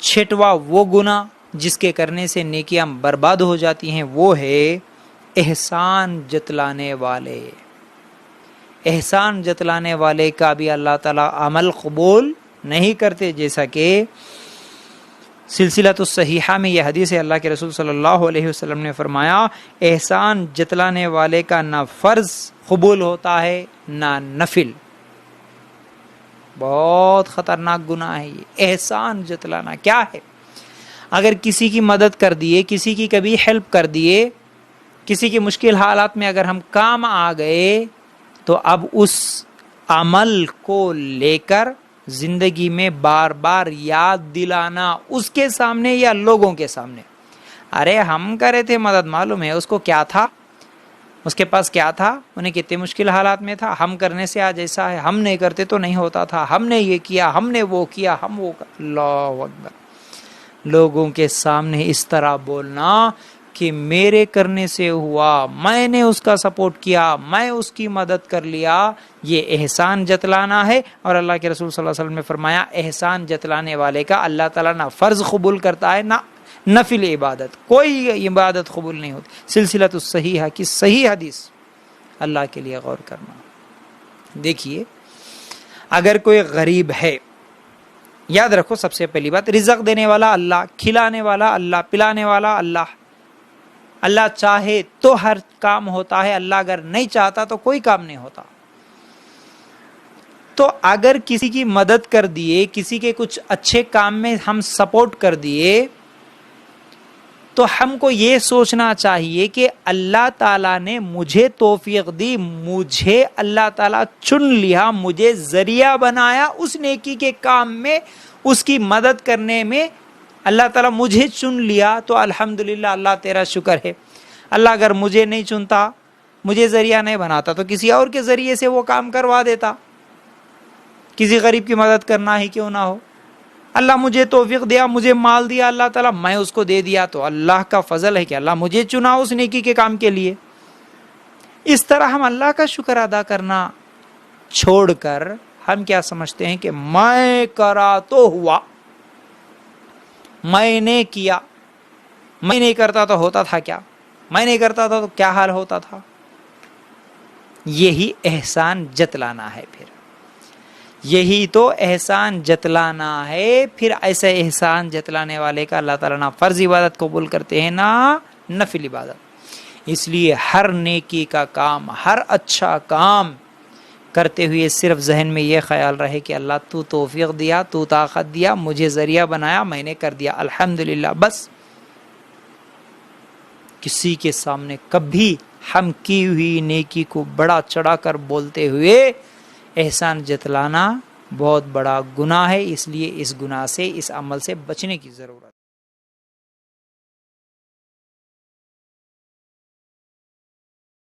چھٹواں وہ گناہ جس کے کرنے سے نیکیاں برباد ہو جاتی ہیں، وہ ہے احسان جتلانے والے۔ احسان جتلانے والے کا بھی اللہ تعالیٰ عمل قبول نہیں کرتے، جیسا کہ سلسلۃ الصحیحہ میں یہ حدیث ہے، اللہ کے رسول صلی اللہ علیہ وسلم نے فرمایا احسان جتلانے والے کا نہ فرض قبول ہوتا ہے نہ نفل۔ بہت خطرناک گناہ ہے یہ احسان جتلانا۔ کیا ہے؟ اگر کسی کی مدد کر دیے، کسی کی کبھی ہیلپ کر دیے، کسی کی مشکل حالات میں اگر ہم کام آ گئے، تو اب اس عمل کو لے کر زندگی میں بار بار یاد دلانا، اس کے سامنے یا لوگوں کے سامنے، ارے ہم کرے تھے مدد، معلوم ہے اس کو کیا تھا، اس کے پاس کیا تھا، انہیں کتنے مشکل حالات میں تھا، ہم کرنے سے آج ایسا ہے، ہم نہیں کرتے تو نہیں ہوتا تھا، ہم نے یہ کیا، ہم نے وہ کیا، ہم وہ اللہ اکبر۔ لوگوں کے سامنے اس طرح بولنا کہ میرے کرنے سے ہوا، میں نے اس کا سپورٹ کیا، میں اس کی مدد کر لیا، یہ احسان جتلانا ہے۔ اور اللہ کے رسول صلی اللہ علیہ وسلم نے فرمایا احسان جتلانے والے کا اللہ تعالیٰ نہ فرض قبول کرتا ہے نہ نفل عبادت، کوئی عبادت قبول نہیں ہوتی۔ سلسلۃ الصحیحہ کی صحیح حدیث، اللہ کے لیے غور کرنا۔ دیکھیے اگر کوئی غریب ہے، یاد رکھو سب سے پہلی بات، رزق دینے والا اللہ، کھلانے والا اللہ، پلانے والا اللہ۔ اللہ چاہے تو ہر کام ہوتا ہے، اللہ اگر نہیں چاہتا تو کوئی کام نہیں ہوتا۔ تو اگر کسی کی مدد کر دیے، کسی کے کچھ اچھے کام میں ہم سپورٹ کر دیے، تو ہم کو یہ سوچنا چاہیے کہ اللہ تعالیٰ نے مجھے توفیق دی، مجھے اللہ تعالیٰ چن لیا، مجھے ذریعہ بنایا اس نیکی کے کام میں، اس کی مدد کرنے میں اللہ تعالیٰ مجھے چن لیا، تو الحمدللہ اللہ تیرا شکر ہے۔ اللہ اگر مجھے نہیں چنتا، مجھے ذریعہ نہیں بناتا، تو کسی اور کے ذریعے سے وہ کام کروا دیتا، کسی غریب کی مدد کرنا ہی کیوں نہ ہو۔ اللہ مجھے توفیق دیا، مجھے مال دیا اللہ تعالیٰ، میں اس کو دے دیا، تو اللہ کا فضل ہے کہ اللہ مجھے چنا اس نیکی کے کام کے لیے۔ اس طرح ہم اللہ کا شکر ادا کرنا چھوڑ کر ہم کیا سمجھتے ہیں کہ میں کرا تو ہوا، میں نے کیا، میں نہیں کرتا تو ہوتا تھا کیا، میں نہیں کرتا تھا تو کیا حال ہوتا تھا۔ یہی احسان جتلانا ہے، پھر یہی تو احسان جتلانا ہے۔ پھر ایسے احسان جتلانے والے کا اللہ تعالیٰ نہ فرض عبادت قبول کرتے ہیں نہ نفل عبادت۔ اس لیے ہر نیکی کا کام، ہر اچھا کام کرتے ہوئے صرف ذہن میں یہ خیال رہے کہ اللہ تو توفیق دیا، تو طاقت دیا، مجھے ذریعہ بنایا، میں نے کر دیا الحمدللہ، بس۔ کسی کے سامنے کبھی ہم کی ہوئی نیکی کو بڑا چڑھا کر بولتے ہوئے احسان جتلانا بہت بڑا گناہ ہے۔ اس لیے اس گناہ سے، اس عمل سے بچنے کی ضرورت ہے۔